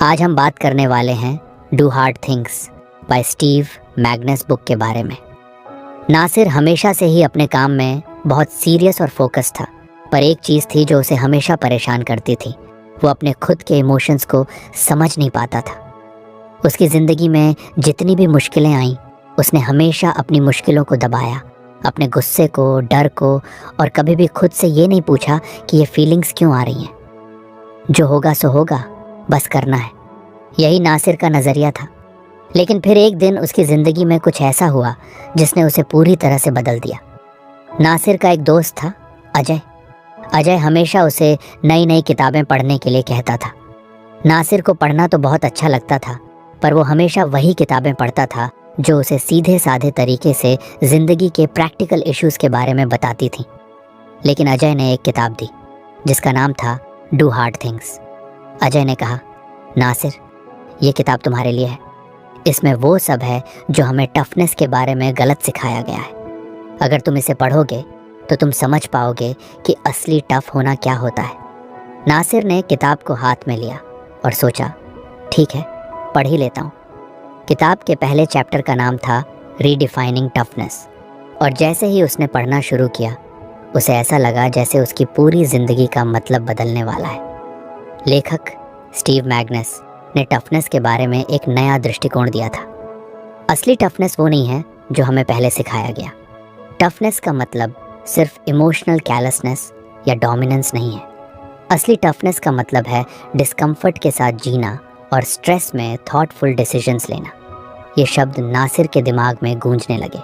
आज हम बात करने वाले हैं do hard things by Steve Magnus book के बारे में। नासिर हमेशा से ही अपने काम में बहुत सीरियस और फोकस था, पर एक चीज़ थी जो उसे हमेशा परेशान करती थी। वो अपने खुद के इमोशंस को समझ नहीं पाता था। उसकी ज़िंदगी में जितनी भी मुश्किलें आईं, उसने हमेशा अपनी मुश्किलों को दबाया, अपने गुस्से को, डर को, और कभी भी खुद से ये नहीं पूछा कि ये फीलिंग्स क्यों आ रही हैं। जो होगा सो होगा, बस करना है। यही नासिर का नज़रिया था। लेकिन फिर एक दिन उसकी ज़िंदगी में कुछ ऐसा हुआ जिसने उसे पूरी तरह से बदल दिया। नासिर का एक दोस्त था, अजय। अजय हमेशा उसे नई नई किताबें पढ़ने के लिए कहता था। नासिर को पढ़ना तो बहुत अच्छा लगता था, पर वो हमेशा वही किताबें पढ़ता था जो उसे सीधे साधे तरीके से ज़िंदगी के प्रैक्टिकल इश्यूज़ के बारे में बताती थी। लेकिन अजय ने एक किताब दी जिसका नाम था डू हार्ड थिंग्स। अजय ने कहा, नासिर, ये किताब तुम्हारे लिए है। इसमें वो सब है जो हमें टफनेस के बारे में गलत सिखाया गया है। अगर तुम इसे पढ़ोगे तो तुम समझ पाओगे कि असली टफ होना क्या होता है। नासिर ने किताब को हाथ में लिया और सोचा, ठीक है, पढ़ ही लेता हूँ। किताब के पहले चैप्टर का नाम था रीडिफाइनिंग टफनेस, और जैसे ही उसने पढ़ना शुरू किया, उसे ऐसा लगा जैसे उसकी पूरी ज़िंदगी का मतलब बदलने वाला है। लेखक स्टीव मैग्नस ने टफनेस के बारे में एक नया दृष्टिकोण दिया था। असली टफनेस वो नहीं है जो हमें पहले सिखाया गया। टफनेस का मतलब सिर्फ इमोशनल कैलसनेस या डोमिनेंस नहीं है। असली टफनेस का मतलब है डिस्कम्फर्ट के साथ जीना और स्ट्रेस में थॉटफुल डिसीजंस लेना। ये शब्द नासिर के दिमाग में गूंजने लगे।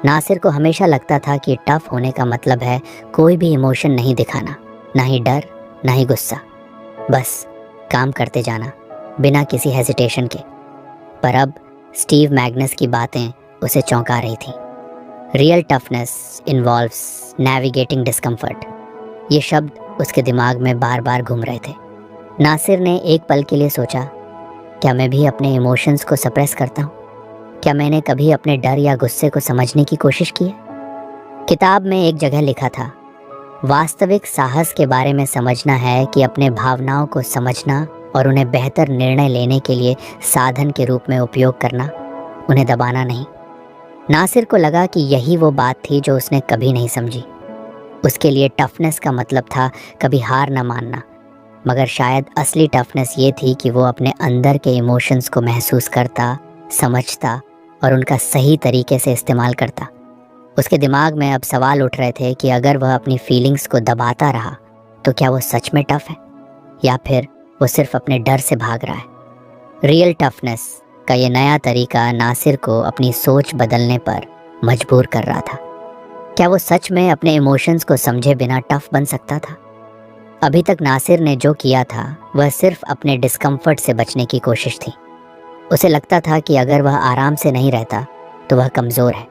नासिर को हमेशा लगता था कि टफ होने का मतलब है कोई भी इमोशन नहीं दिखाना, ना ही डर, ना ही गुस्सा, बस काम करते जाना बिना किसी हेजिटेशन के। पर अब स्टीव मैग्नस की बातें उसे चौंका रही थी। Real toughness involves navigating discomfort. ये शब्द उसके दिमाग में बार बार घूम रहे थे। नासिर ने एक पल के लिए सोचा, क्या मैं भी अपने इमोशंस को सप्रेस करता हूँ? क्या मैंने कभी अपने डर या गुस्से को समझने की कोशिश की है? किताब में एक जगह लिखा था, वास्तविक साहस के बारे में समझना है कि अपने भावनाओं को समझना और उन्हें बेहतर निर्णय लेने के लिए साधन के रूप में उपयोग करना, उन्हें दबाना नहीं। नासिर को लगा कि यही वो बात थी जो उसने कभी नहीं समझी। उसके लिए टफनेस का मतलब था कभी हार न मानना, मगर शायद असली टफनेस ये थी कि वो अपने अंदर के इमोशंस को महसूस करता, समझता और उनका सही तरीके से इस्तेमाल करता। उसके दिमाग में अब सवाल उठ रहे थे कि अगर वह अपनी फीलिंग्स को दबाता रहा तो क्या वो सच में टफ है, या फिर वो सिर्फ अपने डर से भाग रहा है। रियल टफनेस का ये नया तरीका नासिर को अपनी सोच बदलने पर मजबूर कर रहा था। क्या वो सच में अपने इमोशंस को समझे बिना टफ बन सकता था? अभी तक नासिर ने जो किया था वह सिर्फ अपने डिस्कम्फर्ट से बचने की कोशिश थी। उसे लगता था कि अगर वह आराम से नहीं रहता तो वह कमज़ोर है,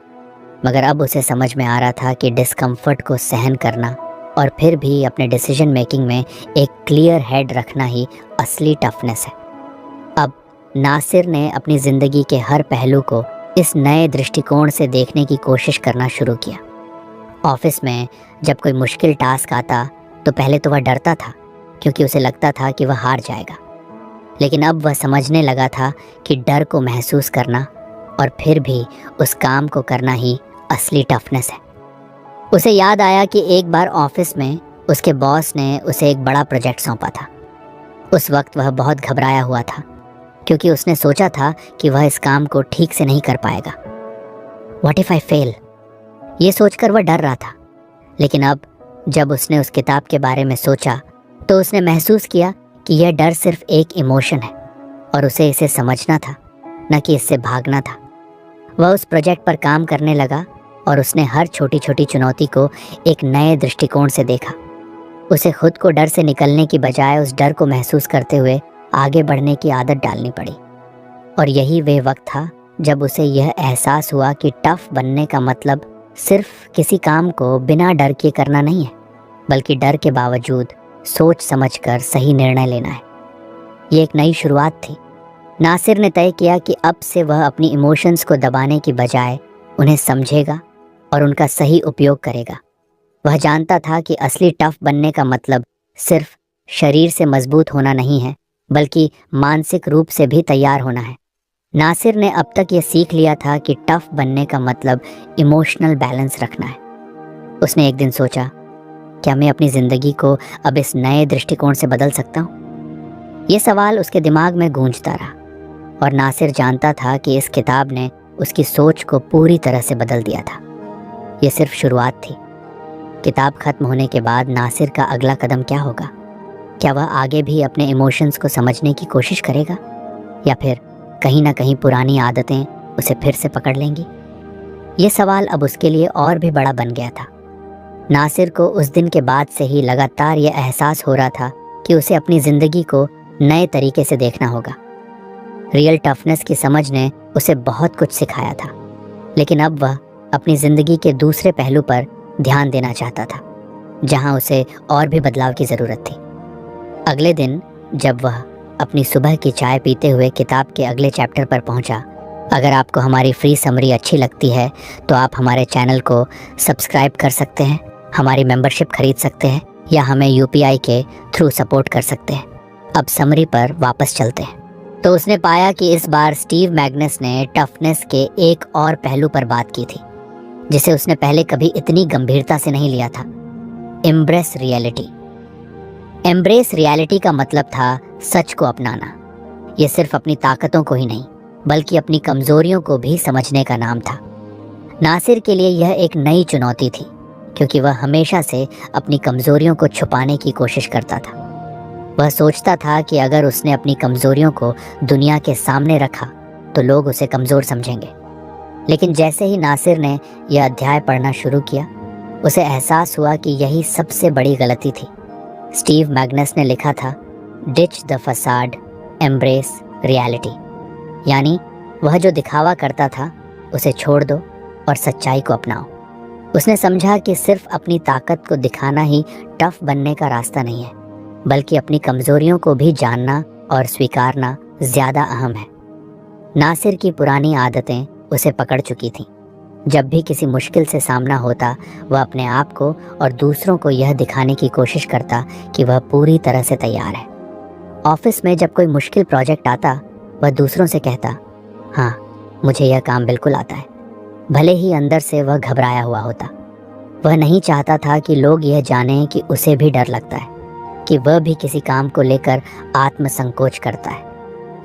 मगर अब उसे समझ में आ रहा था कि डिस्कम्फर्ट को सहन करना और फिर भी अपने डिसीजन मेकिंग में एक क्लियर हेड रखना ही असली टफनेस है। अब नासिर ने अपनी ज़िंदगी के हर पहलू को इस नए दृष्टिकोण से देखने की कोशिश करना शुरू किया। ऑफिस में जब कोई मुश्किल टास्क आता तो पहले तो वह डरता था, क्योंकि उसे लगता था कि वह हार जाएगा। लेकिन अब वह समझने लगा था कि डर को महसूस करना और फिर भी उस काम को करना ही असली टफनेस है। उसे याद आया कि एक बार ऑफिस में उसके बॉस ने उसे एक बड़ा प्रोजेक्ट सौंपा था। उस वक्त वह बहुत घबराया हुआ था, क्योंकि उसने सोचा था कि वह इस काम को ठीक से नहीं कर पाएगा। व्हाट इफ आई फेल, ये सोचकर वह डर रहा था। लेकिन अब जब उसने उस किताब के बारे में सोचा तो उसने महसूस किया कि यह डर सिर्फ एक इमोशन है और उसे इसे समझना था, न कि इससे भागना था। वह उस प्रोजेक्ट पर काम करने लगा और उसने हर छोटी छोटी चुनौती को एक नए दृष्टिकोण से देखा। उसे खुद को डर से निकलने की बजाय उस डर को महसूस करते हुए आगे बढ़ने की आदत डालनी पड़ी। और यही वह वक्त था जब उसे यह एहसास हुआ कि टफ बनने का मतलब सिर्फ किसी काम को बिना डर के करना नहीं है, बल्कि डर के बावजूद सोच समझकर सही निर्णय लेना है। ये एक नई शुरुआत थी। नासिर ने तय किया कि अब से वह अपनी इमोशंस को दबाने की बजाय उन्हें समझेगा और उनका सही उपयोग करेगा। वह जानता था कि असली टफ बनने का मतलब सिर्फ शरीर से मजबूत होना नहीं है, बल्कि मानसिक रूप से भी तैयार होना है। नासिर ने अब तक ये सीख लिया था कि टफ बनने का मतलब इमोशनल बैलेंस रखना है। उसने एक दिन सोचा, क्या मैं अपनी ज़िंदगी को अब इस नए दृष्टिकोण से बदल सकता हूँ? ये सवाल उसके दिमाग में गूंजता रहा और नासिर जानता था कि इस किताब ने उसकी सोच को पूरी तरह से बदल दिया था। ये सिर्फ शुरुआत थी। किताब खत्म होने के बाद नासिर का अगला कदम क्या होगा? क्या वह आगे भी अपने इमोशंस को समझने की कोशिश करेगा, या फिर कहीं ना कहीं पुरानी आदतें उसे फिर से पकड़ लेंगी? ये सवाल अब उसके लिए और भी बड़ा बन गया था। नासिर को उस दिन के बाद से ही लगातार ये एहसास हो रहा था कि उसे अपनी ज़िंदगी को नए तरीके से देखना होगा। रियल टफनेस की समझ ने उसे बहुत कुछ सिखाया था, लेकिन अब वह अपनी ज़िंदगी के दूसरे पहलू पर ध्यान देना चाहता था, जहां उसे और भी बदलाव की ज़रूरत थी। अगले दिन जब वह अपनी सुबह की चाय पीते हुए किताब के अगले चैप्टर पर पहुंचा, अगर आपको हमारी फ्री समरी अच्छी लगती है तो आप हमारे चैनल को सब्सक्राइब कर सकते हैं, हमारी मेंबरशिप खरीद सकते हैं, या हमें यूपीआई के थ्रू सपोर्ट कर सकते हैं। अब समरी पर वापस चलते हैं। तो उसने पाया कि इस बार स्टीव मैग्नस ने टफनेस के एक और पहलू पर बात की थी, जिसे उसने पहले कभी इतनी गंभीरता से नहीं लिया था। Embrace reality. एम्ब्रेस रियलिटी का मतलब था सच को अपनाना। यह सिर्फ अपनी ताकतों को ही नहीं, बल्कि अपनी कमजोरियों को भी समझने का नाम था। नासिर के लिए यह एक नई चुनौती थी, क्योंकि वह हमेशा से अपनी कमजोरियों को छुपाने की कोशिश करता था। वह सोचता था कि अगर उसने अपनी कमजोरियों को दुनिया के सामने रखा तो लोग उसे कमज़ोर समझेंगे। लेकिन जैसे ही नासिर ने यह अध्याय पढ़ना शुरू किया, उसे एहसास हुआ कि यही सबसे बड़ी गलती थी। स्टीव मैग्नस ने लिखा था, ditch the facade, embrace reality, यानी वह जो दिखावा करता था उसे छोड़ दो और सच्चाई को अपनाओ। उसने समझा कि सिर्फ अपनी ताकत को दिखाना ही टफ बनने का रास्ता नहीं है, बल्कि अपनी कमजोरियों को भी जानना और स्वीकारना ज़्यादा अहम है। नासिर की पुरानी आदतें उसे पकड़ चुकी थीं। जब भी किसी मुश्किल से सामना होता, वह अपने आप को और दूसरों को यह दिखाने की कोशिश करता कि वह पूरी तरह से तैयार है। ऑफिस में जब कोई मुश्किल प्रोजेक्ट आता, वह दूसरों से कहता, हाँ मुझे यह काम बिल्कुल आता है, भले ही अंदर से वह घबराया हुआ होता। वह नहीं चाहता था कि लोग यह जानें कि उसे भी डर लगता है, कि वह भी किसी काम को लेकर आत्मसंकोच करता है।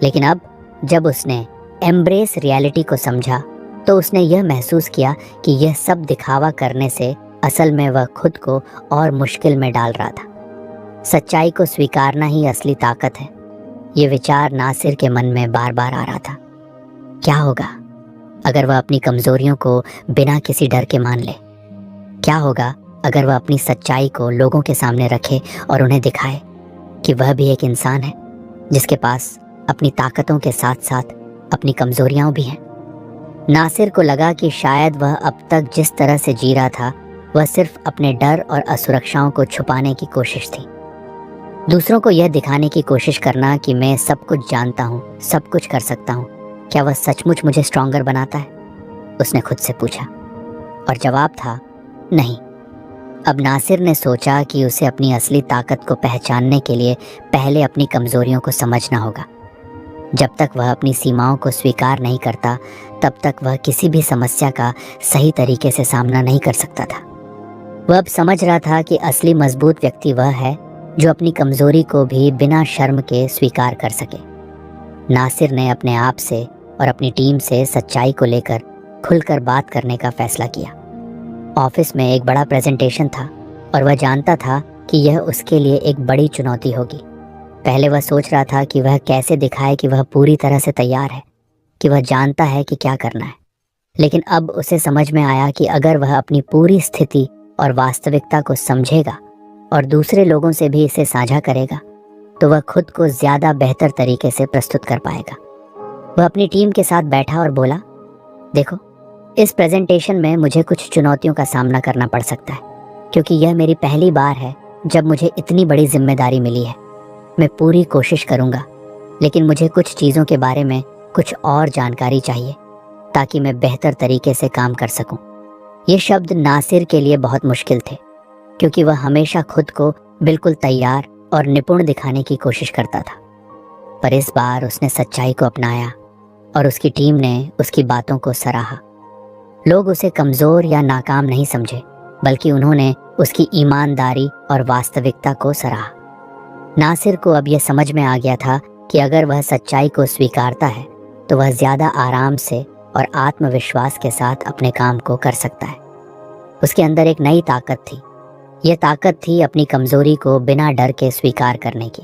लेकिन अब जब उसने एम्ब्रेस रियलिटी को समझा, तो उसने यह महसूस किया कि यह सब दिखावा करने से असल में वह खुद को और मुश्किल में डाल रहा था। सच्चाई को स्वीकारना ही असली ताकत है। ये विचार नासिर के मन में बार बार आ रहा था। क्या होगा अगर वह अपनी कमजोरियों को बिना किसी डर के मान ले? क्या होगा अगर वह अपनी सच्चाई को लोगों के सामने रखे और उन्हें दिखाए कि वह भी एक इंसान है, जिसके पास अपनी ताकतों के साथ साथ अपनी कमजोरियां भी हैं? नासिर को लगा कि शायद वह अब तक जिस तरह से जी रहा था, वह सिर्फ अपने डर और असुरक्षाओं को छुपाने की कोशिश थी। दूसरों को यह दिखाने की कोशिश करना कि मैं सब कुछ जानता हूँ, सब कुछ कर सकता हूँ, क्या वह सचमुच मुझे स्ट्रॉन्गर बनाता है? उसने खुद से पूछा, और जवाब था नहीं। अब नासिर ने सोचा कि उसे अपनी असली ताकत को पहचानने के लिए पहले अपनी कमजोरियों को समझना होगा। जब तक वह अपनी सीमाओं को स्वीकार नहीं करता, तब तक वह किसी भी समस्या का सही तरीके से सामना नहीं कर सकता था। वह अब समझ रहा था कि असली मजबूत व्यक्ति वह है जो अपनी कमजोरी को भी बिना शर्म के स्वीकार कर सके। नासिर ने अपने आप से और अपनी टीम से सच्चाई को लेकर खुलकर बात करने का फैसला किया। ऑफिस में एक बड़ा प्रेजेंटेशन था और वह जानता था कि यह उसके लिए एक बड़ी चुनौती होगी। पहले वह सोच रहा था कि वह कैसे दिखाए कि वह पूरी तरह से तैयार है, कि वह जानता है कि क्या करना है। लेकिन अब उसे समझ में आया कि अगर वह अपनी पूरी स्थिति और वास्तविकता को समझेगा और दूसरे लोगों से भी इसे साझा करेगा, तो वह खुद को ज़्यादा बेहतर तरीके से प्रस्तुत कर पाएगा। वह अपनी टीम के साथ बैठा और बोला, देखो, इस प्रेजेंटेशन में मुझे कुछ चुनौतियों का सामना करना पड़ सकता है, क्योंकि यह मेरी पहली बार है जब मुझे इतनी बड़ी जिम्मेदारी मिली है। मैं पूरी कोशिश करूँगा, लेकिन मुझे कुछ चीज़ों के बारे में कुछ और जानकारी चाहिए ताकि मैं बेहतर तरीके से काम कर सकूं। ये शब्द नासिर के लिए बहुत मुश्किल थे, क्योंकि वह हमेशा खुद को बिल्कुल तैयार और निपुण दिखाने की कोशिश करता था। पर इस बार उसने सच्चाई को अपनाया और उसकी टीम ने उसकी बातों को सराहा। लोग उसे कमज़ोर या नाकाम नहीं समझे, बल्कि उन्होंने उसकी ईमानदारी और वास्तविकता को सराहा। नासिर को अब यह समझ में आ गया था कि अगर वह सच्चाई को स्वीकारता है तो वह ज़्यादा आराम से और आत्मविश्वास के साथ अपने काम को कर सकता है। उसके अंदर एक नई ताकत थी। यह ताकत थी अपनी कमज़ोरी को बिना डर के स्वीकार करने की।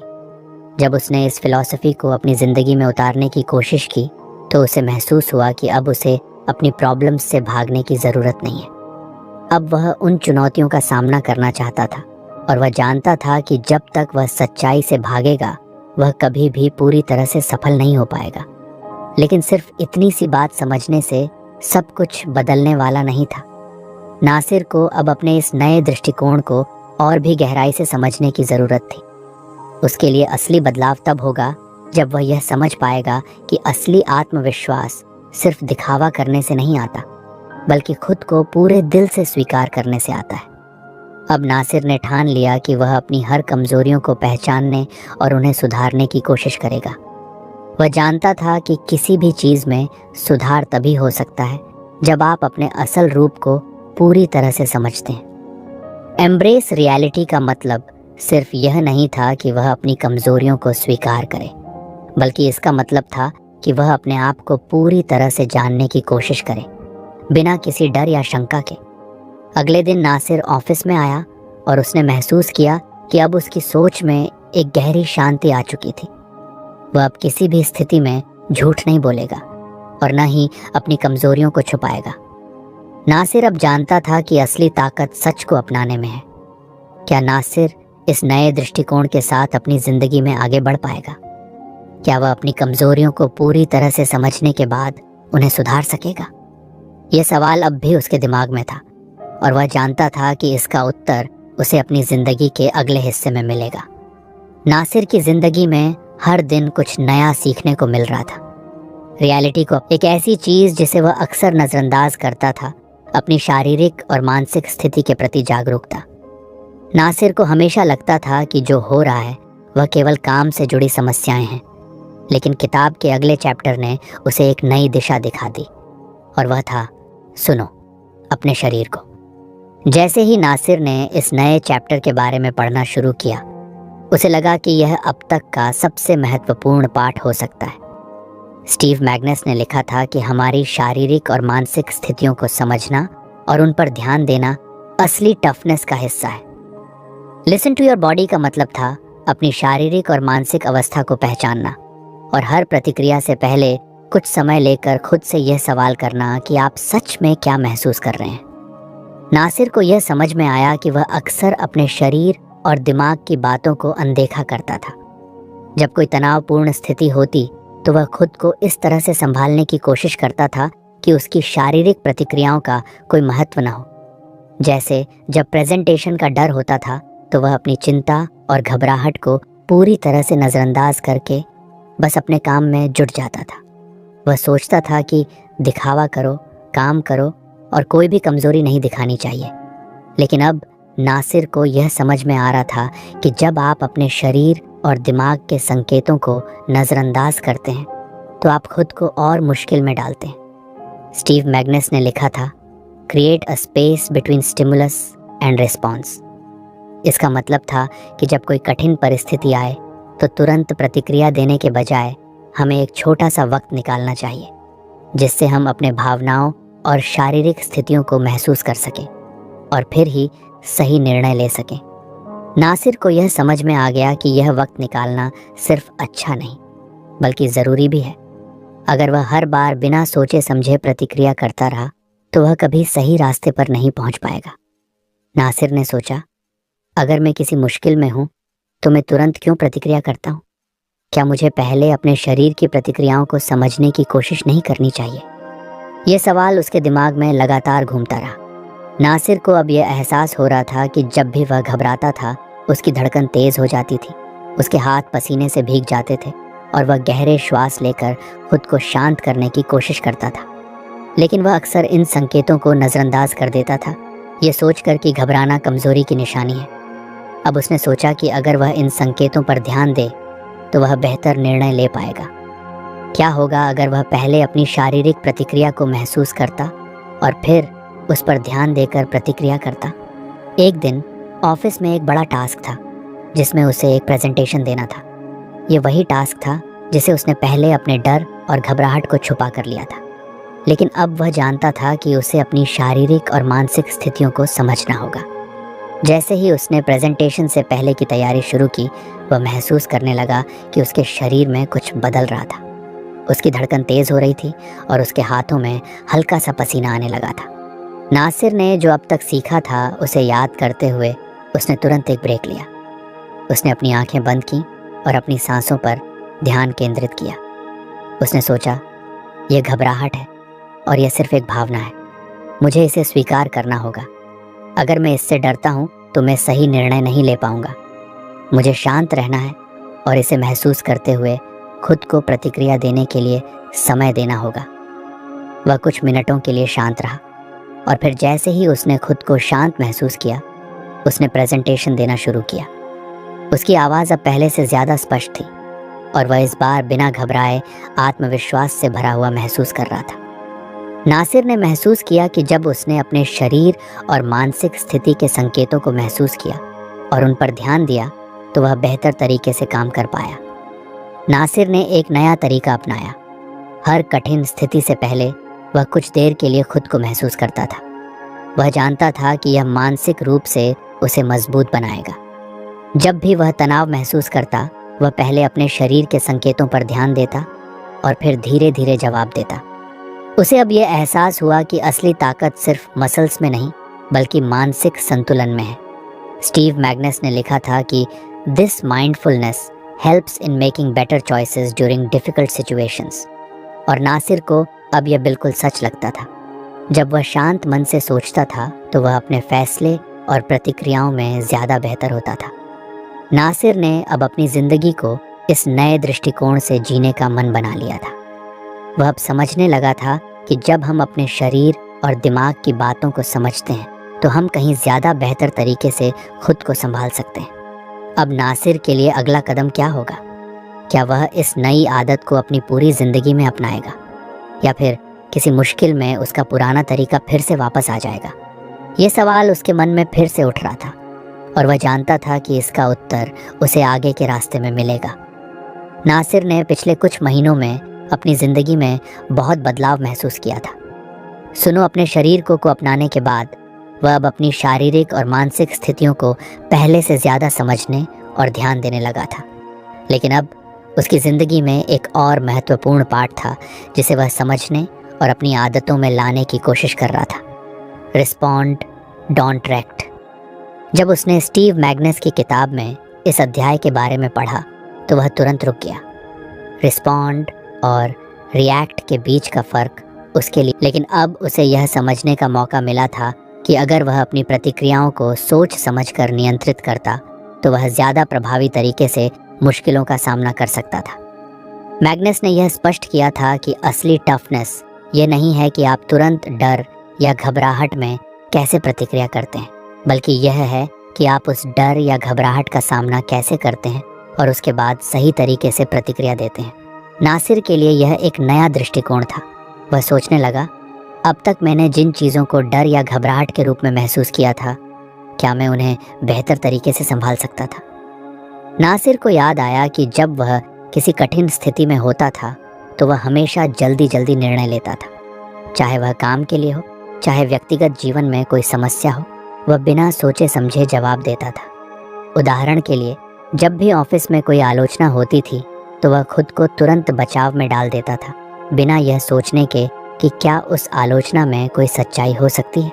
जब उसने इस फिलॉसफी को अपनी ज़िंदगी में उतारने की कोशिश की तो उसे महसूस हुआ कि अब उसे अपनी प्रॉब्लम्स से भागने की ज़रूरत नहीं है। अब वह उन चुनौतियों का सामना करना चाहता था और वह जानता था कि जब तक वह सच्चाई से भागेगा वह कभी भी पूरी तरह से सफल नहीं हो पाएगा। लेकिन सिर्फ इतनी सी बात समझने से सब कुछ बदलने वाला नहीं था। नासिर को अब अपने इस नए दृष्टिकोण को और भी गहराई से समझने की ज़रूरत थी। उसके लिए असली बदलाव तब होगा जब वह यह समझ पाएगा कि असली आत्मविश्वास सिर्फ दिखावा करने से नहीं आता, बल्कि खुद को पूरे दिल से स्वीकार करने से आता है। अब नासिर ने ठान लिया कि वह अपनी हर कमज़ोरियों को पहचानने और उन्हें सुधारने की कोशिश करेगा। वह जानता था कि किसी भी चीज़ में सुधार तभी हो सकता है जब आप अपने असल रूप को पूरी तरह से समझते हैं। एम्ब्रेस रियलिटी का मतलब सिर्फ यह नहीं था कि वह अपनी कमज़ोरियों को स्वीकार करे, बल्कि इसका मतलब था कि वह अपने आप को पूरी तरह से जानने की कोशिश करे, बिना किसी डर या शंका के। अगले दिन नासिर ऑफिस में आया और उसने महसूस किया कि अब उसकी सोच में एक गहरी शांति आ चुकी थी। वह अब किसी भी स्थिति में झूठ नहीं बोलेगा और न ही अपनी कमज़ोरियों को छुपाएगा। नासिर अब जानता था कि असली ताकत सच को अपनाने में है। क्या नासिर इस नए दृष्टिकोण के साथ अपनी ज़िंदगी में आगे बढ़ पाएगा? क्या वह अपनी कमज़ोरियों को पूरी तरह से समझने के बाद उन्हें सुधार सकेगा? यह सवाल अब भी उसके दिमाग में था और वह जानता था कि इसका उत्तर उसे अपनी ज़िंदगी के अगले हिस्से में मिलेगा। नासिर की ज़िंदगी में हर दिन कुछ नया सीखने को मिल रहा था। रियलिटी को, एक ऐसी चीज़ जिसे वह अक्सर नज़रअंदाज करता था, अपनी शारीरिक और मानसिक स्थिति के प्रति जागरूकता। नासिर को हमेशा लगता था कि जो हो रहा है वह केवल काम से जुड़ी समस्याएं हैं, लेकिन किताब के अगले चैप्टर ने उसे एक नई दिशा दिखा दी और वह था सुनो अपने शरीर को। जैसे ही नासिर ने इस नए चैप्टर के बारे में पढ़ना शुरू किया, उसे लगा कि यह अब तक का सबसे महत्वपूर्ण पाठ हो सकता है। स्टीव मैग्नस ने लिखा था कि हमारी शारीरिक और मानसिक स्थितियों को समझना और उन पर ध्यान देना असली टफनेस का हिस्सा है। लिसन टू योर बॉडी का मतलब था अपनी शारीरिक और मानसिक अवस्था को पहचानना और हर प्रतिक्रिया से पहले कुछ समय लेकर खुद से यह सवाल करना कि आप सच में क्या महसूस कर रहे हैं। नासिर को यह समझ में आया कि वह अक्सर अपने शरीर और दिमाग की बातों को अनदेखा करता था। जब कोई तनावपूर्ण स्थिति होती तो वह खुद को इस तरह से संभालने की कोशिश करता था कि उसकी शारीरिक प्रतिक्रियाओं का कोई महत्व न हो। जैसे जब प्रेजेंटेशन का डर होता था तो वह अपनी चिंता और घबराहट को पूरी तरह से नज़रअंदाज करके बस अपने काम में जुट जाता था। वह सोचता था कि दिखावा करो, काम करो और कोई भी कमज़ोरी नहीं दिखानी चाहिए। लेकिन अब नासिर को यह समझ में आ रहा था कि जब आप अपने शरीर और दिमाग के संकेतों को नज़रअंदाज करते हैं तो आप खुद को और मुश्किल में डालते हैं। स्टीव मैग्नस ने लिखा था, create a space between stimulus and response. इसका मतलब था कि जब कोई कठिन परिस्थिति आए तो तुरंत प्रतिक्रिया देने के बजाय हमें एक छोटा सा वक्त निकालना चाहिए, जिससे हम अपने भावनाओं और शारीरिक स्थितियों को महसूस कर सकें और फिर ही सही निर्णय ले सकें। नासिर को यह समझ में आ गया कि यह वक्त निकालना सिर्फ अच्छा नहीं बल्कि ज़रूरी भी है। अगर वह हर बार बिना सोचे समझे प्रतिक्रिया करता रहा तो वह कभी सही रास्ते पर नहीं पहुंच पाएगा। नासिर ने सोचा, अगर मैं किसी मुश्किल में हूं तो मैं तुरंत क्यों प्रतिक्रिया करता हूं? क्या मुझे पहले अपने शरीर की प्रतिक्रियाओं को समझने की कोशिश नहीं करनी चाहिए? यह सवाल उसके दिमाग में लगातार घूमता रहा। नासिर को अब यह एहसास हो रहा था कि जब भी वह घबराता था उसकी धड़कन तेज़ हो जाती थी, उसके हाथ पसीने से भीग जाते थे और वह गहरे श्वास लेकर खुद को शांत करने की कोशिश करता था। लेकिन वह अक्सर इन संकेतों को नज़रअंदाज कर देता था, ये सोचकर कि घबराना कमज़ोरी की निशानी है। अब उसने सोचा कि अगर वह इन संकेतों पर ध्यान दे तो वह बेहतर निर्णय ले पाएगा। क्या होगा अगर वह पहले अपनी शारीरिक प्रतिक्रिया को महसूस करता और फिर उस पर ध्यान देकर प्रतिक्रिया करता। एक दिन ऑफिस में एक बड़ा टास्क था जिसमें उसे एक प्रेजेंटेशन देना था। ये वही टास्क था जिसे उसने पहले अपने डर और घबराहट को छुपा कर लिया था, लेकिन अब वह जानता था कि उसे अपनी शारीरिक और मानसिक स्थितियों को समझना होगा। जैसे ही उसने प्रेजेंटेशन से पहले की तैयारी शुरू की, वह महसूस करने लगा कि उसके शरीर में कुछ बदल रहा था। उसकी धड़कन तेज हो रही थी और उसके हाथों में हल्का सा पसीना आने लगा था। नासिर ने जो अब तक सीखा था उसे याद करते हुए उसने तुरंत एक ब्रेक लिया। उसने अपनी आंखें बंद की और अपनी सांसों पर ध्यान केंद्रित किया। उसने सोचा, यह घबराहट है और यह सिर्फ एक भावना है। मुझे इसे स्वीकार करना होगा। अगर मैं इससे डरता हूँ तो मैं सही निर्णय नहीं ले पाऊंगा। मुझे शांत रहना है और इसे महसूस करते हुए खुद को प्रतिक्रिया देने के लिए समय देना होगा। वह कुछ मिनटों के लिए शांत रहा और फिर जैसे ही उसने खुद को शांत महसूस किया, उसने प्रेजेंटेशन देना शुरू किया। उसकी आवाज़ अब पहले से ज़्यादा स्पष्ट थी और वह इस बार बिना घबराए आत्मविश्वास से भरा हुआ महसूस कर रहा था। नासिर ने महसूस किया कि जब उसने अपने शरीर और मानसिक स्थिति के संकेतों को महसूस किया और उन पर ध्यान दिया तो वह बेहतर तरीके से काम कर पाया। नासिर ने एक नया तरीका अपनाया। हर कठिन स्थिति से पहले वह कुछ देर के लिए खुद को महसूस करता था। वह जानता था कि यह मानसिक रूप से उसे मजबूत बनाएगा। जब भी वह तनाव महसूस करता, वह पहले अपने शरीर के संकेतों पर ध्यान देता और फिर धीरे धीरे जवाब देता। उसे अब यह एहसास हुआ कि असली ताकत सिर्फ मसल्स में नहीं बल्कि मानसिक संतुलन में है। स्टीव मैग्नस ने लिखा था कि this mindfulness helps in making better choices during difficult situations. और नासिर को अब यह बिल्कुल सच लगता था। जब वह शांत मन से सोचता था तो वह अपने फैसले और प्रतिक्रियाओं में ज़्यादा बेहतर होता था। नासिर ने अब अपनी ज़िंदगी को इस नए दृष्टिकोण से जीने का मन बना लिया था। वह अब समझने लगा था कि जब हम अपने शरीर और दिमाग की बातों को समझते हैं तो हम कहीं ज़्यादा बेहतर तरीके से खुद को संभाल सकते हैं। अब नासिर के लिए अगला कदम क्या होगा? क्या वह इस नई आदत को अपनी पूरी ज़िंदगी में अपनाएगा या फिर किसी मुश्किल में उसका पुराना तरीका फिर से वापस आ जाएगा? ये सवाल उसके मन में फिर से उठ रहा था और वह जानता था कि इसका उत्तर उसे आगे के रास्ते में मिलेगा। नासिर ने पिछले कुछ महीनों में अपनी ज़िंदगी में बहुत बदलाव महसूस किया था। सुनो अपने शरीर को अपनाने के बाद वह अब अपनी शारीरिक और मानसिक स्थितियों को पहले से ज़्यादा समझने और ध्यान देने लगा था। लेकिन अब उसकी ज़िंदगी में एक और महत्वपूर्ण पार्ट था जिसे वह समझने और अपनी आदतों में लाने की कोशिश कर रहा था। Respond, don't react. जब उसने स्टीव मैग्नस की किताब में इस अध्याय के बारे में पढ़ा तो वह तुरंत रुक गया। रिस्पॉन्ड और रिएक्ट के बीच का फ़र्क उसके लिए, लेकिन अब उसे यह समझने का मौका मिला था कि अगर वह अपनी प्रतिक्रियाओं को सोच समझकर नियंत्रित करता तो वह ज़्यादा प्रभावी तरीके से मुश्किलों का सामना कर सकता था। मैग्नस ने यह स्पष्ट किया था कि असली टफनेस ये नहीं है कि आप तुरंत डर या घबराहट में कैसे प्रतिक्रिया करते हैं, बल्कि यह है कि आप उस डर या घबराहट का सामना कैसे करते हैं और उसके बाद सही तरीके से प्रतिक्रिया देते हैं। नासिर के लिए यह एक नया दृष्टिकोण था। वह सोचने लगा, अब तक मैंने जिन चीज़ों को डर या घबराहट के रूप में महसूस किया था, क्या मैं उन्हें बेहतर तरीके से संभाल सकता था? नासिर को याद आया कि जब वह किसी कठिन स्थिति में होता था तो वह हमेशा जल्दी जल्दी निर्णय लेता था। चाहे वह काम के लिए हो, चाहे व्यक्तिगत जीवन में कोई समस्या हो, वह बिना सोचे समझे जवाब देता था। उदाहरण के लिए, जब भी ऑफिस में कोई आलोचना होती थी तो वह खुद को तुरंत बचाव में डाल देता था, बिना यह सोचने के कि क्या उस आलोचना में कोई सच्चाई हो सकती है।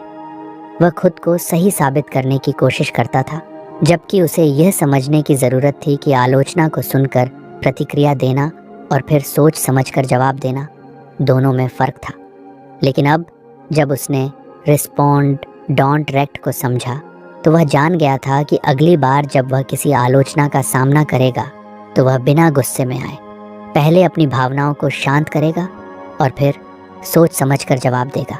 वह खुद को सही साबित करने की कोशिश करता था, जबकि उसे यह समझने की ज़रूरत थी कि आलोचना को सुनकर प्रतिक्रिया देना और फिर सोच समझकर जवाब देना, दोनों में फ़र्क था। लेकिन अब जब उसने रिस्पॉन्ड, डोंट रिएक्ट को समझा तो वह जान गया था कि अगली बार जब वह किसी आलोचना का सामना करेगा तो वह बिना गुस्से में आए पहले अपनी भावनाओं को शांत करेगा और फिर सोच समझकर जवाब देगा।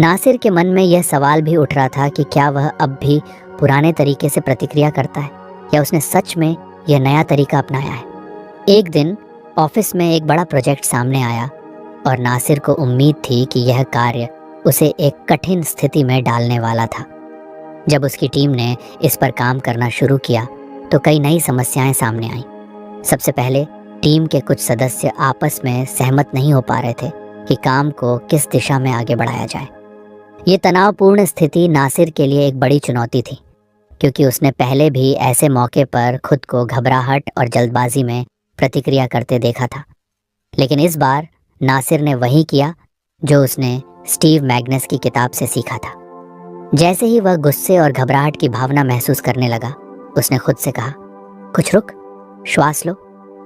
नासिर के मन में यह सवाल भी उठ रहा था कि क्या वह अब भी पुराने तरीके से प्रतिक्रिया करता है या उसने सच में यह नया तरीका अपनाया है। एक दिन ऑफिस में एक बड़ा प्रोजेक्ट सामने आया और नासिर को उम्मीद थी कि यह कार्य उसे एक कठिन स्थिति में डालने वाला था। जब उसकी टीम ने इस पर काम करना शुरू किया तो कई नई समस्याएं सामने आईं। सबसे पहले टीम के कुछ सदस्य आपस में सहमत नहीं हो पा रहे थे कि काम को किस दिशा में आगे बढ़ाया जाए। ये तनावपूर्ण स्थिति नासिर के लिए एक बड़ी चुनौती थी, क्योंकि उसने पहले भी ऐसे मौके पर खुद को घबराहट और जल्दबाजी में प्रतिक्रिया करते देखा था। लेकिन इस बार नासिर ने वही किया जो उसने स्टीव मैग्नस की किताब से सीखा था। जैसे ही वह गुस्से और घबराहट की भावना महसूस करने लगा, उसने खुद से कहा, कुछ रुक, श्वास लो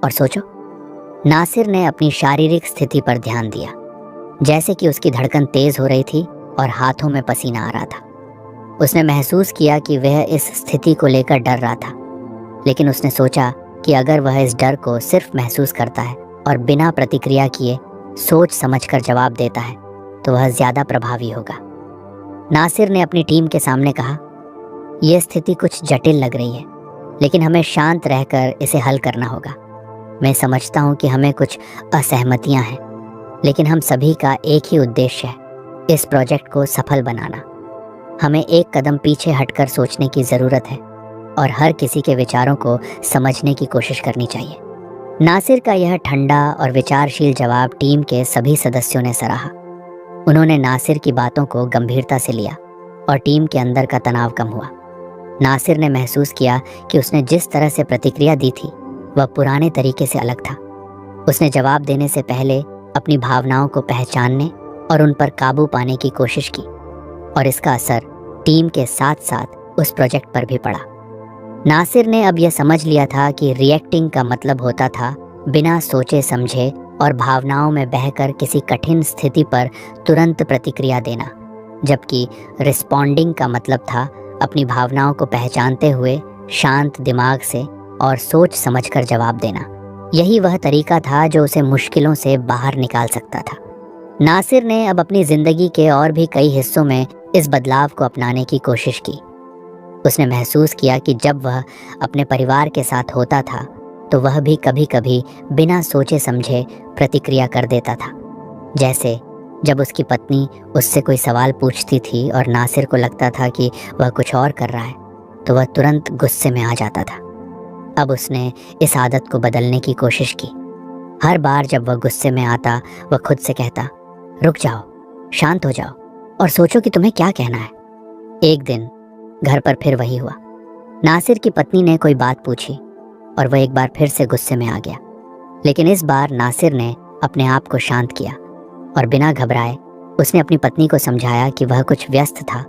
और सोचो। नासिर ने अपनी शारीरिक स्थिति पर ध्यान दिया, जैसे कि उसकी धड़कन तेज हो रही थी और हाथों में पसीना आ रहा था। उसने महसूस किया कि वह इस स्थिति को लेकर डर रहा था, लेकिन उसने सोचा कि अगर वह इस डर को सिर्फ महसूस करता है और बिना प्रतिक्रिया किए सोच समझकर जवाब देता है तो वह ज़्यादा प्रभावी होगा। नासिर ने अपनी टीम के सामने कहा, यह स्थिति कुछ जटिल लग रही है, लेकिन हमें शांत रहकर इसे हल करना होगा। मैं समझता हूँ कि हमें कुछ असहमतियाँ हैं, लेकिन हम सभी का एक ही उद्देश्य है, इस प्रोजेक्ट को सफल बनाना। हमें एक कदम पीछे हटकर सोचने की ज़रूरत है और हर किसी के विचारों को समझने की कोशिश करनी चाहिए। नासिर का यह ठंडा और विचारशील जवाब टीम के सभी सदस्यों ने सराहा। उन्होंने नासिर की बातों को गंभीरता से लिया और टीम के अंदर का तनाव कम हुआ। नासिर ने महसूस किया कि उसने जिस तरह से प्रतिक्रिया दी थी वह पुराने तरीके से अलग था। उसने जवाब देने से पहले अपनी भावनाओं को पहचानने और उन पर काबू पाने की कोशिश की, और इसका असर टीम के साथ साथ उस प्रोजेक्ट पर भी पड़ा। नासिर ने अब यह समझ लिया था कि रिएक्टिंग का मतलब होता था बिना सोचे समझे और भावनाओं में बहकर किसी कठिन स्थिति पर तुरंत प्रतिक्रिया देना, जबकि रिस्पॉन्डिंग का मतलब था अपनी भावनाओं को पहचानते हुए शांत दिमाग से और सोच समझकर जवाब देना। यही वह तरीका था जो उसे मुश्किलों से बाहर निकाल सकता था। नासिर ने अब अपनी ज़िंदगी के और भी कई हिस्सों में इस बदलाव को अपनाने की कोशिश की। उसने महसूस किया कि जब वह अपने परिवार के साथ होता था तो वह भी कभी कभी बिना सोचे समझे प्रतिक्रिया कर देता था। जैसे जब उसकी पत्नी उससे कोई सवाल पूछती थी और नासिर को लगता था कि वह कुछ और कर रहा है, तो वह तुरंत गुस्से में आ जाता था। अब उसने इस आदत को बदलने की कोशिश की। हर बार जब वह गुस्से में आता, वह खुद से कहता, रुक जाओ, शांत हो जाओ और सोचो कि तुम्हें क्या कहना है। एक दिन घर पर फिर वही हुआ। नासिर की पत्नी ने कोई बात पूछी और वह एक बार फिर से गुस्से में आ गया, लेकिन इस बार नासिर ने अपने आप को शांत किया और बिना घबराए उसने अपनी पत्नी को समझाया कि वह कुछ व्यस्त था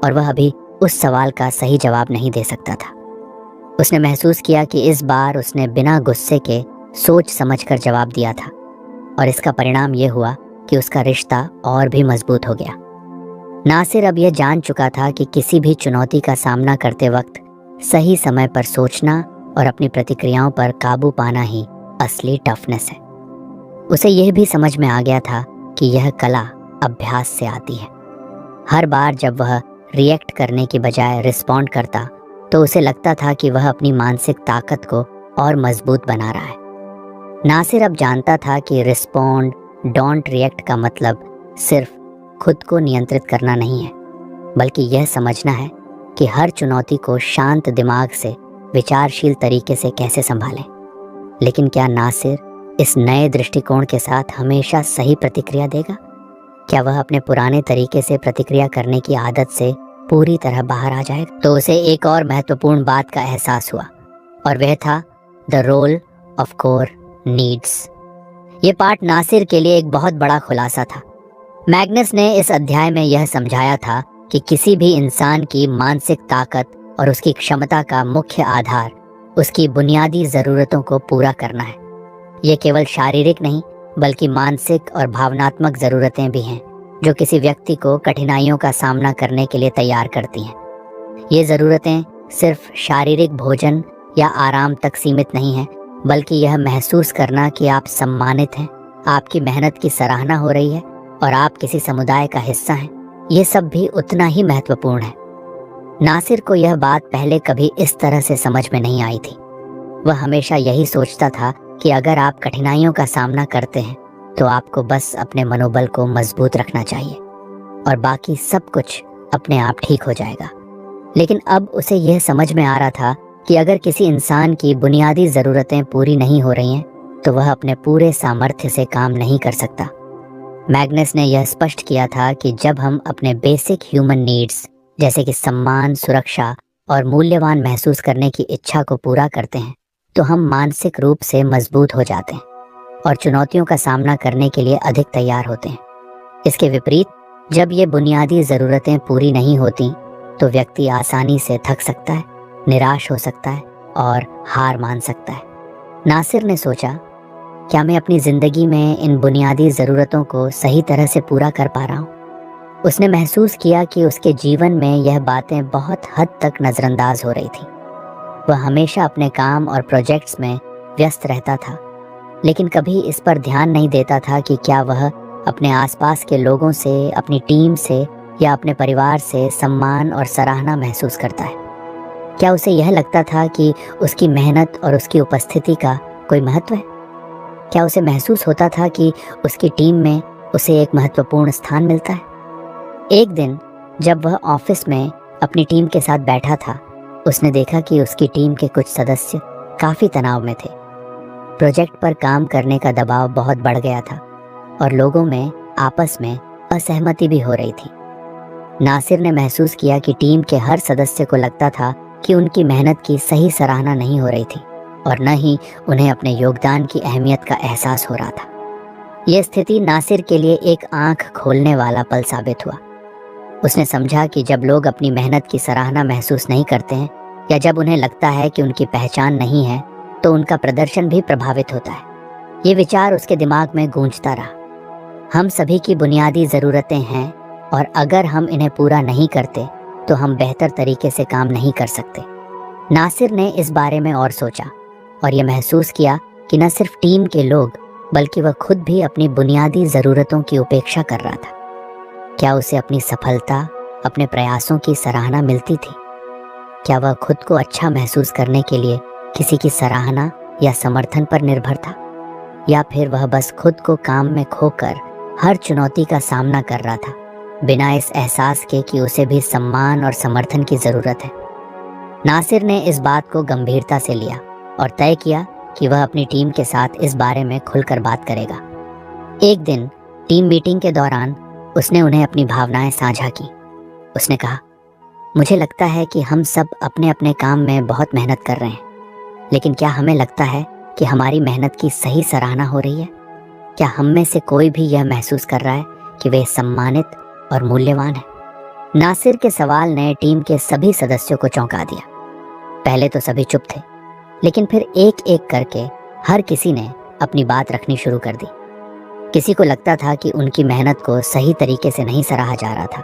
और वह अभी उस सवाल का सही जवाब नहीं दे सकता था। उसने महसूस किया कि इस बार उसने बिना गुस्से के सोच समझकर जवाब दिया था, और इसका परिणाम यह हुआ कि उसका रिश्ता और भी मजबूत हो गया। नासिर अब यह जान चुका था कि किसी भी चुनौती का सामना करते वक्त सही समय पर सोचना और अपनी प्रतिक्रियाओं पर काबू पाना ही असली टफनेस है। उसे यह भी समझ में आ गया था कि यह कला अभ्यास से आती है। हर बार जब वह रिएक्ट करने की बजाय रिस्पॉन्ड करता तो उसे लगता था कि वह अपनी मानसिक ताकत को और मजबूत बना रहा है। नासिर अब जानता था कि रिस्पॉन्ड, डोंट रिएक्ट का मतलब सिर्फ खुद को नियंत्रित करना नहीं है, बल्कि यह समझना है कि हर चुनौती को शांत दिमाग से विचारशील तरीके से कैसे संभालें। लेकिन क्या नासिर इस नए दृष्टिकोण के साथ हमेशा सही प्रतिक्रिया देगा? क्या वह अपने पुराने तरीके से प्रतिक्रिया करने की आदत से पूरी तरह बाहर आ जाएगा? तो उसे एक और महत्वपूर्ण बात का एहसास हुआ, और वह था the role of core needs. ये पाठ नासिर के लिए एक बहुत बड़ा खुलासा था। मैग्नस ने इस अध्याय में यह समझाया था कि किसी भी इंसान की मानसिक ताकत और उसकी क्षमता का मुख्य आधार उसकी बुनियादी ज़रूरतों को पूरा करना है। ये केवल शारीरिक नहीं बल्कि मानसिक और भावनात्मक ज़रूरतें भी हैं जो किसी व्यक्ति को कठिनाइयों का सामना करने के लिए तैयार करती हैं। ये ज़रूरतें सिर्फ शारीरिक भोजन या आराम तक सीमित नहीं हैं, बल्कि यह महसूस करना कि आप सम्मानित हैं, आपकी मेहनत की सराहना हो रही है और आप किसी समुदाय का हिस्सा हैं, ये सब भी उतना ही महत्वपूर्ण है। नासिर को यह बात पहले कभी इस तरह से समझ में नहीं आई थी। वह हमेशा यही सोचता था कि अगर आप कठिनाइयों का सामना करते हैं तो आपको बस अपने मनोबल को मजबूत रखना चाहिए और बाकी सब कुछ अपने आप ठीक हो जाएगा। लेकिन अब उसे यह समझ में आ रहा था कि अगर किसी इंसान की बुनियादी ज़रूरतें पूरी नहीं हो रही हैं तो वह अपने पूरे सामर्थ्य से काम नहीं कर सकता। मैग्नस ने यह स्पष्ट किया था कि जब हम अपने बेसिक ह्यूमन नीड्स जैसे कि सम्मान, सुरक्षा और मूल्यवान महसूस करने की इच्छा को पूरा करते हैं तो हम मानसिक रूप से मजबूत हो जाते हैं और चुनौतियों का सामना करने के लिए अधिक तैयार होते हैं। इसके विपरीत, जब ये बुनियादी ज़रूरतें पूरी नहीं होती तो व्यक्ति आसानी से थक सकता है, निराश हो सकता है और हार मान सकता है। नासिर ने सोचा, क्या मैं अपनी ज़िंदगी में इन बुनियादी ज़रूरतों को सही तरह से पूरा कर पा रहा हूँ? उसने महसूस किया कि उसके जीवन में यह बातें बहुत हद तक नज़रअंदाज हो रही थी। वह हमेशा अपने काम और प्रोजेक्ट्स में व्यस्त रहता था, लेकिन कभी इस पर ध्यान नहीं देता था कि क्या वह अपने आसपास के लोगों से, अपनी टीम से या अपने परिवार से सम्मान और सराहना महसूस करता है। क्या उसे यह लगता था कि उसकी मेहनत और उसकी उपस्थिति का कोई महत्व है? क्या उसे महसूस होता था कि उसकी टीम में उसे एक महत्वपूर्ण स्थान मिलता है? एक दिन जब वह ऑफिस में अपनी टीम के साथ बैठा था, उसने देखा कि उसकी टीम के कुछ सदस्य काफ़ी तनाव में थे। प्रोजेक्ट पर काम करने का दबाव बहुत बढ़ गया था और लोगों में आपस में असहमति भी हो रही थी। नासिर ने महसूस किया कि टीम के हर सदस्य को लगता था कि उनकी मेहनत की सही सराहना नहीं हो रही थी और न ही उन्हें अपने योगदान की अहमियत का एहसास हो रहा था। यह स्थिति नासिर के लिए एक आंख खोलने वाला पल साबित हुआ। उसने समझा कि जब लोग अपनी मेहनत की सराहना महसूस नहीं करते हैं या जब उन्हें लगता है कि उनकी पहचान नहीं है तो उनका प्रदर्शन भी प्रभावित होता है। ये विचार उसके दिमाग में गूंजता रहा। हम सभी की बुनियादी ज़रूरतें हैं और अगर हम इन्हें पूरा नहीं करते तो हम बेहतर तरीके से काम नहीं कर सकते। नासिर ने इस बारे में और सोचा और ये महसूस किया कि न सिर्फ टीम के लोग बल्कि वह खुद भी अपनी बुनियादी ज़रूरतों की उपेक्षा कर रहा था। क्या उसे अपनी सफलता, अपने प्रयासों की सराहना मिलती थी? क्या वह खुद को अच्छा महसूस करने के लिए किसी की सराहना या समर्थन पर निर्भर था, या फिर वह बस खुद को काम में खोकर हर चुनौती का सामना कर रहा था बिना इस एहसास के कि उसे भी सम्मान और समर्थन की ज़रूरत है? नासिर ने इस बात को गंभीरता से लिया और तय किया कि वह अपनी टीम के साथ इस बारे में खुलकर बात करेगा। एक दिन टीम मीटिंग के दौरान उसने उन्हें अपनी भावनाएं साझा की। उसने कहा, मुझे लगता है कि हम सब अपने अपने काम में बहुत मेहनत कर रहे हैं, लेकिन क्या हमें लगता है कि हमारी मेहनत की सही सराहना हो रही है? क्या हम में से कोई भी यह महसूस कर रहा है कि वे सम्मानित और मूल्यवान है? नासिर के सवाल ने टीम के सभी सदस्यों को चौंका दिया। पहले तो सभी चुप थे, लेकिन फिर एक एक करके हर किसी ने अपनी बात रखनी शुरू कर दी। किसी को लगता था कि उनकी मेहनत को सही तरीके से नहीं सराहा जा रहा था,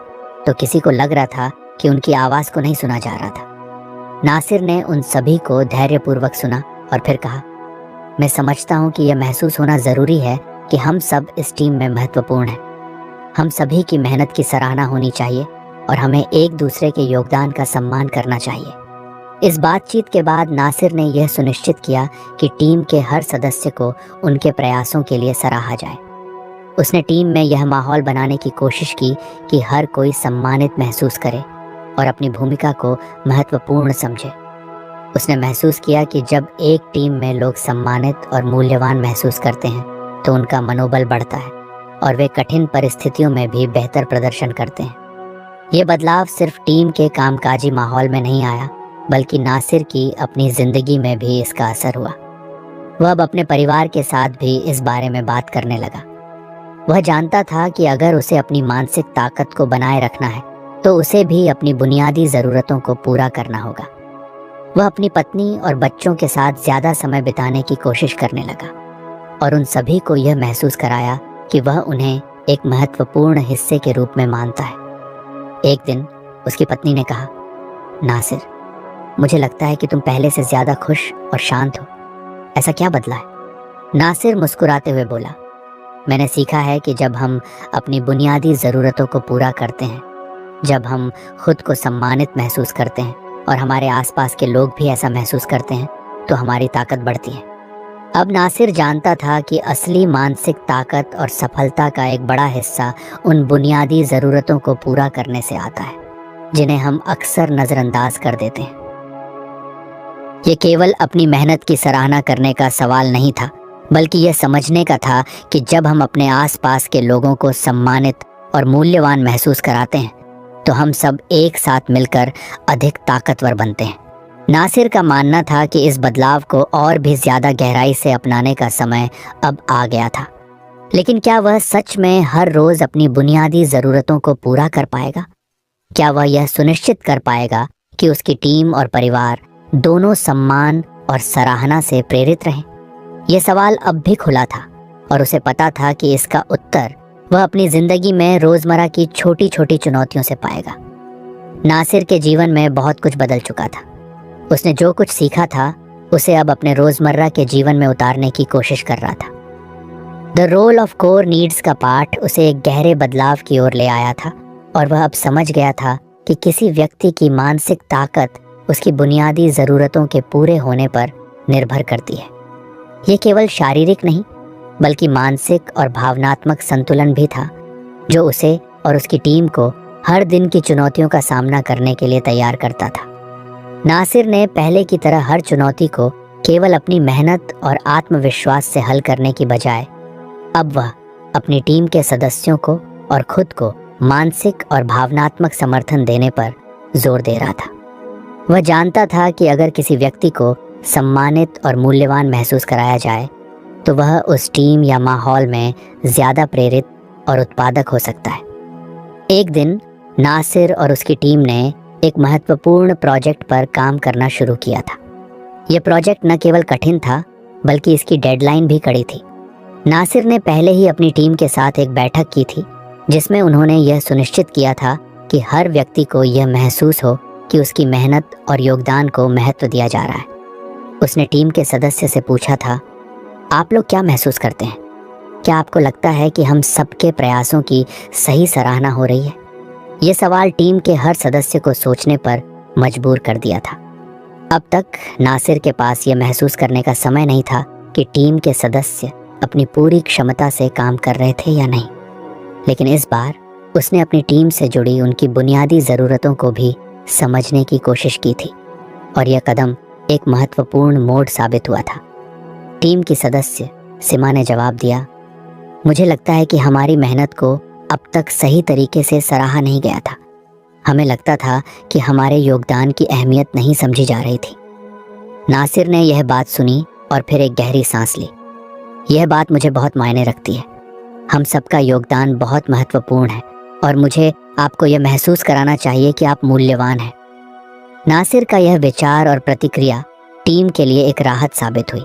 तो किसी को लग रहा था कि उनकी आवाज़ को नहीं सुना जा रहा था। नासिर ने उन सभी को धैर्यपूर्वक सुना और फिर कहा, मैं समझता हूँ कि यह महसूस होना ज़रूरी है कि हम सब इस टीम में महत्वपूर्ण हैं। हम सभी की मेहनत की सराहना होनी चाहिए और हमें एक दूसरे के योगदान का सम्मान करना चाहिए। इस बातचीत के बाद नासिर ने यह सुनिश्चित किया कि टीम के हर सदस्य को उनके प्रयासों के लिए सराहा जाए। उसने टीम में यह माहौल बनाने की कोशिश की कि हर कोई सम्मानित महसूस करे और अपनी भूमिका को महत्वपूर्ण समझे। उसने महसूस किया कि जब एक टीम में लोग सम्मानित और मूल्यवान महसूस करते हैं तो उनका मनोबल बढ़ता है और वे कठिन परिस्थितियों में भी बेहतर प्रदर्शन करते हैं। ये बदलाव सिर्फ टीम के कामकाजी माहौल में नहीं आया, बल्कि नासिर की अपनी ज़िंदगी में भी इसका असर हुआ। वह अब अपने परिवार के साथ भी इस बारे में बात करने लगा। वह जानता था कि अगर उसे अपनी मानसिक ताकत को बनाए रखना है तो उसे भी अपनी बुनियादी ज़रूरतों को पूरा करना होगा। वह अपनी पत्नी और बच्चों के साथ ज़्यादा समय बिताने की कोशिश करने लगा और उन सभी को यह महसूस कराया कि वह उन्हें एक महत्वपूर्ण हिस्से के रूप में मानता है। एक दिन उसकी पत्नी ने कहा, नासिर, मुझे लगता है कि तुम पहले से ज़्यादा खुश और शांत हो। ऐसा क्या बदला है? नासिर मुस्कुराते हुए बोला, मैंने सीखा है कि जब हम अपनी बुनियादी ज़रूरतों को पूरा करते हैं, जब हम खुद को सम्मानित महसूस करते हैं और हमारे आसपास के लोग भी ऐसा महसूस करते हैं, तो हमारी ताकत बढ़ती है। अब नासिर जानता था कि असली मानसिक ताकत और सफलता का एक बड़ा हिस्सा उन बुनियादी ज़रूरतों को पूरा करने से आता है जिन्हें हम अक्सर नज़रअंदाज कर देते हैं। ये केवल अपनी मेहनत की सराहना करने का सवाल नहीं था, बल्कि यह समझने का था कि जब हम अपने आसपास के लोगों को सम्मानित और मूल्यवान महसूस कराते हैं तो हम सब एक साथ मिलकर अधिक ताकतवर बनते हैं। नासिर का मानना था कि इस बदलाव को और भी ज़्यादा गहराई से अपनाने का समय अब आ गया था। लेकिन क्या वह सच में हर रोज़ अपनी बुनियादी ज़रूरतों को पूरा कर पाएगा? क्या वह यह सुनिश्चित कर पाएगा कि उसकी टीम और परिवार दोनों सम्मान और सराहना से प्रेरित रहें? यह सवाल अब भी खुला था और उसे पता था कि इसका उत्तर वह अपनी ज़िंदगी में रोज़मर्रा की छोटी छोटी चुनौतियों से पाएगा। नासिर के जीवन में बहुत कुछ बदल चुका था। उसने जो कुछ सीखा था उसे अब अपने रोज़मर्रा के जीवन में उतारने की कोशिश कर रहा था। The role of core needs का पाठ उसे एक गहरे बदलाव की ओर ले आया था और वह अब समझ गया था कि किसी व्यक्ति की मानसिक ताकत उसकी बुनियादी ज़रूरतों के पूरे होने पर निर्भर करती है। ये केवल शारीरिक नहीं बल्कि मानसिक और भावनात्मक संतुलन भी था जो उसे और उसकी टीम को हर दिन की चुनौतियों का सामना करने के लिए तैयार करता था। नासिर ने पहले की तरह हर चुनौती को केवल अपनी मेहनत और आत्मविश्वास से हल करने की बजाय अब वह अपनी टीम के सदस्यों को और खुद को मानसिक और भावनात्मक समर्थन देने पर जोर दे रहा था। वह जानता था कि अगर किसी व्यक्ति को सम्मानित और मूल्यवान महसूस कराया जाए तो वह उस टीम या माहौल में ज़्यादा प्रेरित और उत्पादक हो सकता है। एक दिन नासिर और उसकी टीम ने एक महत्वपूर्ण प्रोजेक्ट पर काम करना शुरू किया था। यह प्रोजेक्ट न केवल कठिन था बल्कि इसकी डेडलाइन भी कड़ी थी। नासिर ने पहले ही अपनी टीम के साथ एक बैठक की थी जिसमें उन्होंने यह सुनिश्चित किया था कि हर व्यक्ति को यह महसूस हो कि उसकी मेहनत और योगदान को महत्व दिया जा रहा है। उसने टीम के सदस्य से पूछा था, आप लोग क्या महसूस करते हैं? क्या आपको लगता है कि हम सबके प्रयासों की सही सराहना हो रही है? यह सवाल टीम के हर सदस्य को सोचने पर मजबूर कर दिया था। अब तक नासिर के पास यह महसूस करने का समय नहीं था कि टीम के सदस्य अपनी पूरी क्षमता से काम कर रहे थे या नहीं, लेकिन इस बार उसने अपनी टीम से जुड़ी उनकी बुनियादी ज़रूरतों को भी समझने की कोशिश की थी और यह कदम एक महत्वपूर्ण मोड़ साबित हुआ था। टीम की सदस्य सिमा ने जवाब दिया, मुझे लगता है कि हमारी मेहनत को अब तक सही तरीके से सराहा नहीं गया था। हमें लगता था कि हमारे योगदान की अहमियत नहीं समझी जा रही थी। नासिर ने यह बात सुनी और फिर एक गहरी सांस ली। यह बात मुझे बहुत मायने रखती है। हम सबका योगदान बहुत महत्वपूर्ण है और मुझे आपको यह महसूस कराना चाहिए कि आप मूल्यवान हैं। नासिर का यह विचार और प्रतिक्रिया टीम के लिए एक राहत साबित हुई।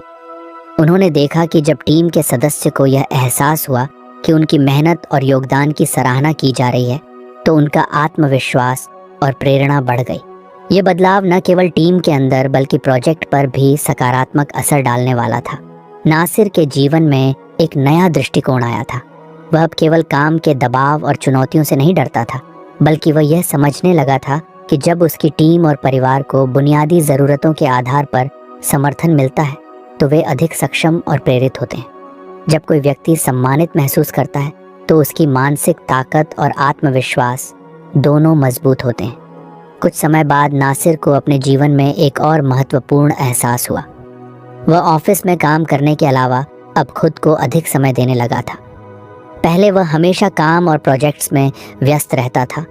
उन्होंने देखा कि जब टीम के सदस्य को यह एहसास हुआ कि उनकी मेहनत और योगदान की सराहना की जा रही है तो उनका आत्मविश्वास और प्रेरणा बढ़ गई। ये बदलाव न केवल टीम के अंदर बल्कि प्रोजेक्ट पर भी सकारात्मक असर डालने वाला था। नासिर के जीवन में एक नया दृष्टिकोण आया था। वह अब केवल काम के दबाव और चुनौतियों से नहीं डरता था, बल्कि वह यह समझने लगा था कि जब उसकी टीम और परिवार को बुनियादी ज़रूरतों के आधार पर समर्थन मिलता है तो वे अधिक सक्षम और प्रेरित होते हैं। जब कोई व्यक्ति सम्मानित महसूस करता है तो उसकी मानसिक ताकत और आत्मविश्वास दोनों मजबूत होते हैं। कुछ समय बाद नासिर को अपने जीवन में एक और महत्वपूर्ण एहसास हुआ। वह ऑफिस में काम करने के अलावा अब खुद को अधिक समय देने लगा था। पहले वह हमेशा काम और प्रोजेक्ट्स में व्यस्त रहता था,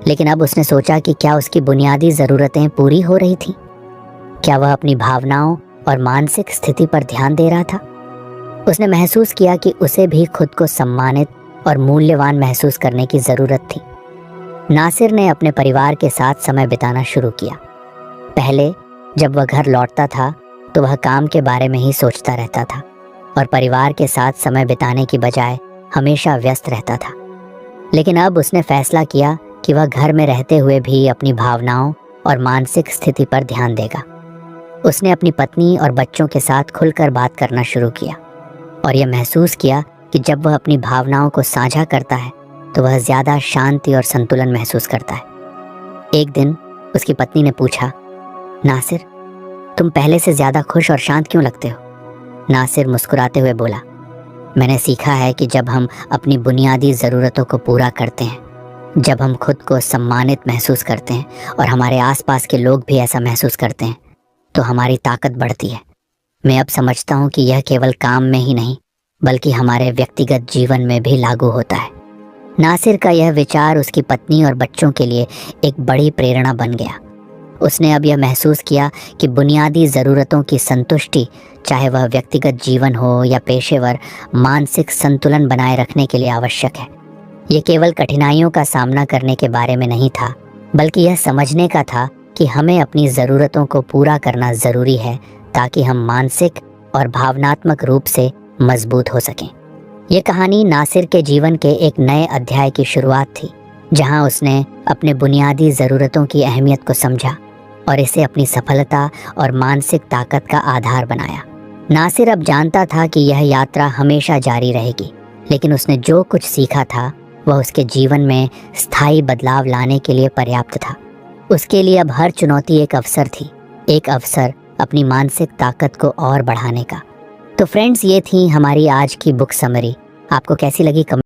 लेकिन अब उसने सोचा कि क्या उसकी बुनियादी ज़रूरतें पूरी हो रही थीं? क्या वह अपनी भावनाओं और मानसिक स्थिति पर ध्यान दे रहा था? उसने महसूस किया कि उसे भी खुद को सम्मानित और मूल्यवान महसूस करने की ज़रूरत थी। नासिर ने अपने परिवार के साथ समय बिताना शुरू किया। पहले जब वह घर लौटता था तो वह काम के बारे में ही सोचता रहता था और परिवार के साथ समय बिताने की बजाय हमेशा व्यस्त रहता था। लेकिन अब उसने फैसला किया कि वह घर में रहते हुए भी अपनी भावनाओं और मानसिक स्थिति पर ध्यान देगा। उसने अपनी पत्नी और बच्चों के साथ खुलकर बात करना शुरू किया और यह महसूस किया कि जब वह अपनी भावनाओं को साझा करता है तो वह ज़्यादा शांति और संतुलन महसूस करता है। एक दिन उसकी पत्नी ने पूछा, नासिर, तुम पहले से ज़्यादा खुश और शांत क्यों लगते हो? नासिर मुस्कुराते हुए बोला, मैंने सीखा है कि जब हम अपनी बुनियादी ज़रूरतों को पूरा करते हैं, जब हम खुद को सम्मानित महसूस करते हैं और हमारे आसपास के लोग भी ऐसा महसूस करते हैं, तो हमारी ताकत बढ़ती है। मैं अब समझता हूँ कि यह केवल काम में ही नहीं बल्कि हमारे व्यक्तिगत जीवन में भी लागू होता है। नासिर का यह विचार उसकी पत्नी और बच्चों के लिए एक बड़ी प्रेरणा बन गया। उसने अब यह महसूस किया कि बुनियादी ज़रूरतों की संतुष्टि, चाहे वह व्यक्तिगत जीवन हो या पेशेवर, मानसिक संतुलन बनाए रखने के लिए आवश्यक है। ये केवल कठिनाइयों का सामना करने के बारे में नहीं था, बल्कि यह समझने का था कि हमें अपनी ज़रूरतों को पूरा करना ज़रूरी है ताकि हम मानसिक और भावनात्मक रूप से मजबूत हो सकें। ये कहानी नासिर के जीवन के एक नए अध्याय की शुरुआत थी, जहां उसने अपने बुनियादी ज़रूरतों की अहमियत को समझा और इसे अपनी सफलता और मानसिक ताकत का आधार बनाया। नासिर अब जानता था कि यह यात्रा हमेशा जारी रहेगी, लेकिन उसने जो कुछ सीखा था वह उसके जीवन में स्थायी बदलाव लाने के लिए पर्याप्त था। उसके लिए अब हर चुनौती एक अवसर थी, एक अवसर अपनी मानसिक ताकत को और बढ़ाने का। तो फ्रेंड्स, ये थी हमारी आज की बुक समरी। आपको कैसी लगी?